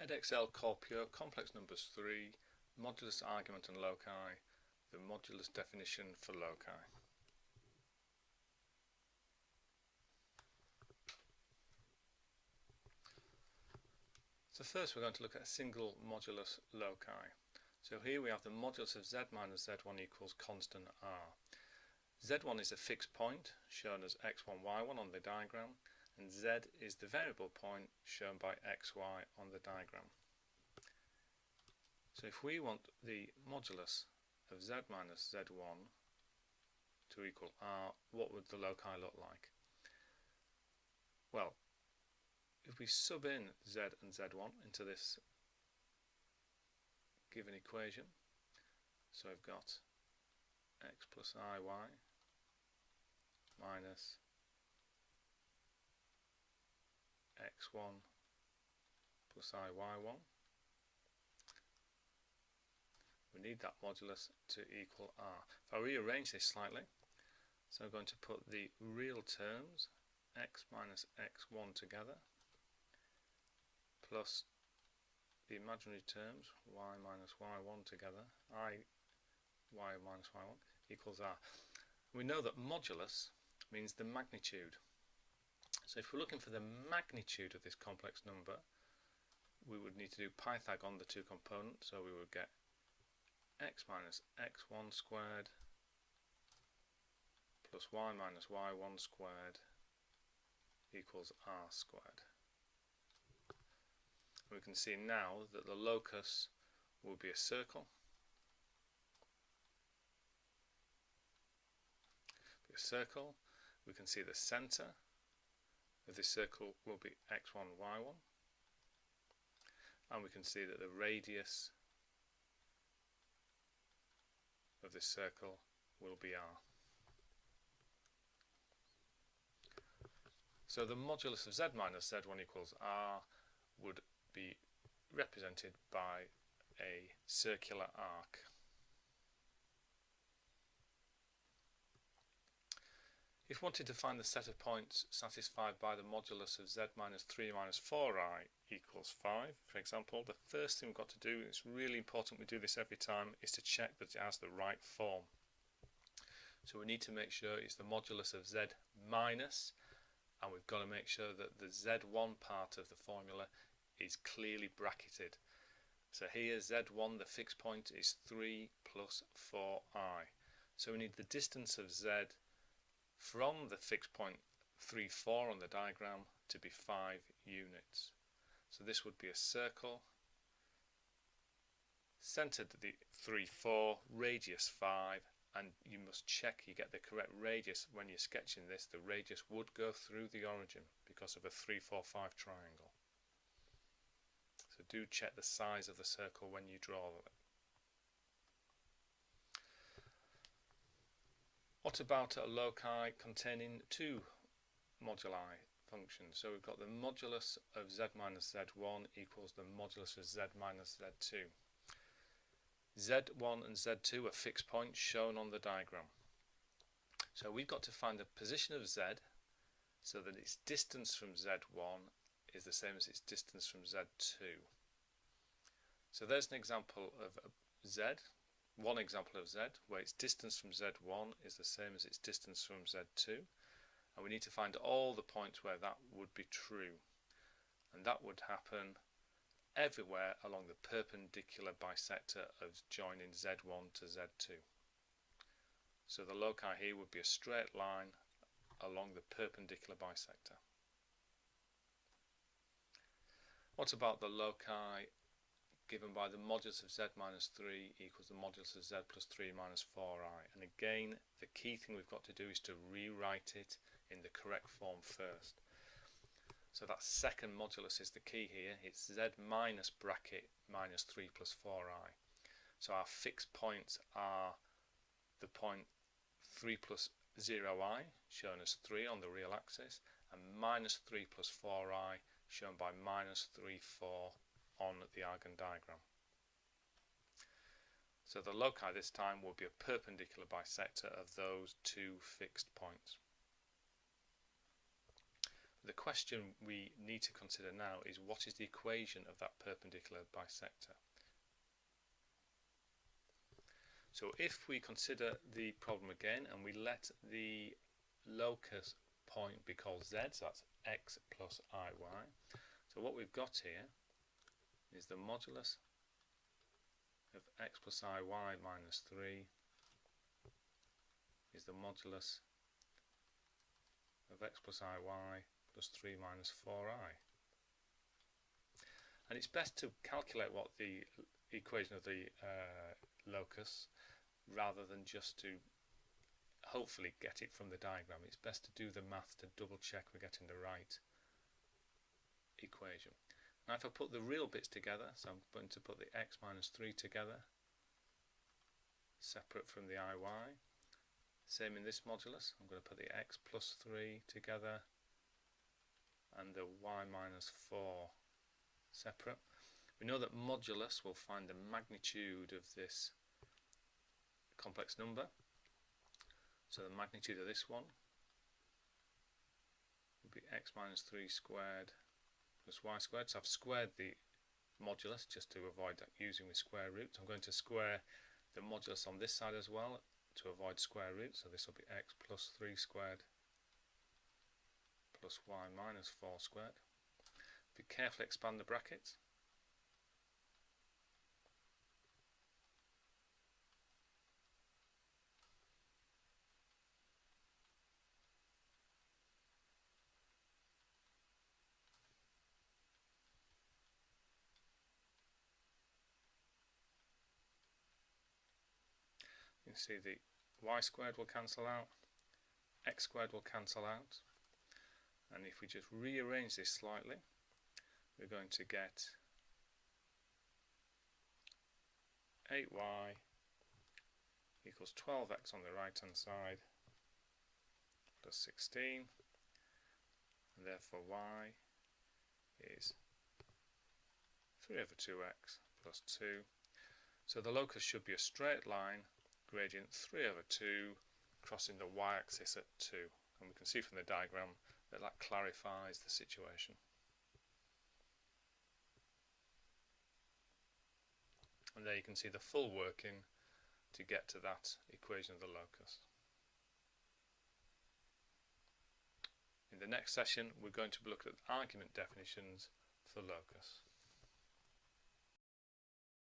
EDX Core Pure, complex numbers 3, modulus argument and loci, the modulus definition for loci. So first we're going to look at a single modulus loci. So here we have the modulus of z minus z1 equals constant r. z1 is a fixed point shown as x1, y1 on the diagram, and z is the variable point shown by xy on the diagram. So if we want the modulus of z minus z1 to equal r, what would the loci look like? Well, if we sub in z and z1 into this given equation, so I've got x plus iy minus x1 plus iy1, we need that modulus to equal r. If I rearrange this slightly, so I'm going to put the real terms x minus x1 together plus the imaginary terms y minus y1 together, y minus y1 equals r. We know that modulus means the magnitude. So if we're looking for the magnitude of this complex number, we would need to do Pythag on the two components, so we would get x minus x1 squared plus y minus y1 squared equals r squared. We can see now that the locus will be a circle. We can see the centre of this circle will be x1, y1, and we can see that the radius of this circle will be r. So the modulus of z minus z1 equals r would be represented by a circular arc. If we wanted to find the set of points satisfied by the modulus of z minus 3 minus 4i equals 5, for example, the first thing we've got to do, it's really important we do this every time, is to check that it has the right form. So we need to make sure it's the modulus of z minus, and we've got to make sure that the z1 part of the formula is clearly bracketed. So here z1, the fixed point, is 3 plus 4i. So we need the distance of z from the fixed point 3, 4 on the diagram to be 5 units. So this would be a circle, centered at the 3, 4, radius 5, and you must check you get the correct radius when you're sketching this. The radius would go through the origin because of a 3, 4, 5 triangle. So do check the size of the circle when you draw it. What about a loci containing two moduli functions? So we've got the modulus of z minus z1 equals the modulus of z minus z2. z1 and z2 are fixed points shown on the diagram. So we've got to find the position of z so that its distance from z1 is the same as its distance from z2. So there's an example of z, one example of z, where its distance from z1 is the same as its distance from z2, and we need to find all the points where that would be true, and that would happen everywhere along the perpendicular bisector of joining z1 to z2. So the loci here would be a straight line along the perpendicular bisector. What about the loci given by the modulus of z minus 3 equals the modulus of z plus 3 minus 4i? And again, the key thing we've got to do is to rewrite it in the correct form first. So that second modulus is the key here. It's z minus bracket minus 3 plus 4i. So our fixed points are the point 3 plus 0i, shown as 3 on the real axis, and minus 3 plus 4i, shown by minus 3, 4 on the Argand diagram. So the loci this time will be a perpendicular bisector of those two fixed points. The question we need to consider now is what is the equation of that perpendicular bisector? So if we consider the problem again and we let the locus point be called z, so that's x plus iy. So what we've got here is the modulus of x plus iy minus 3 is the modulus of x plus iy plus 3 minus 4i. And it's best to calculate what the equation of the locus rather than just to hopefully get it from the diagram. It's best to do the math to double check we're getting the right equation. Now if I put the real bits together, so I'm going to put the x minus 3 together, separate from the iy. Same in this modulus, I'm going to put the x plus 3 together and the y minus 4 separate. We know that modulus will find the magnitude of this complex number. So the magnitude of this one will be x minus 3 squared plus y squared. So I've squared the modulus just to avoid that using the square root. I'm going to square the modulus on this side as well to avoid square root. So this will be x plus 3 squared plus y minus 4 squared. Be careful, expand the brackets. You can see the y squared will cancel out, x squared will cancel out, and if we just rearrange this slightly, we're going to get 8y equals 12x on the right hand side plus 16, and therefore y is 3 over 2x plus 2. So the locus should be a straight line, gradient 3 over 2, crossing the y-axis at 2. And we can see from the diagram that that clarifies the situation. And there you can see the full working to get to that equation of the locus. In the next session, we're going to look at argument definitions for locus.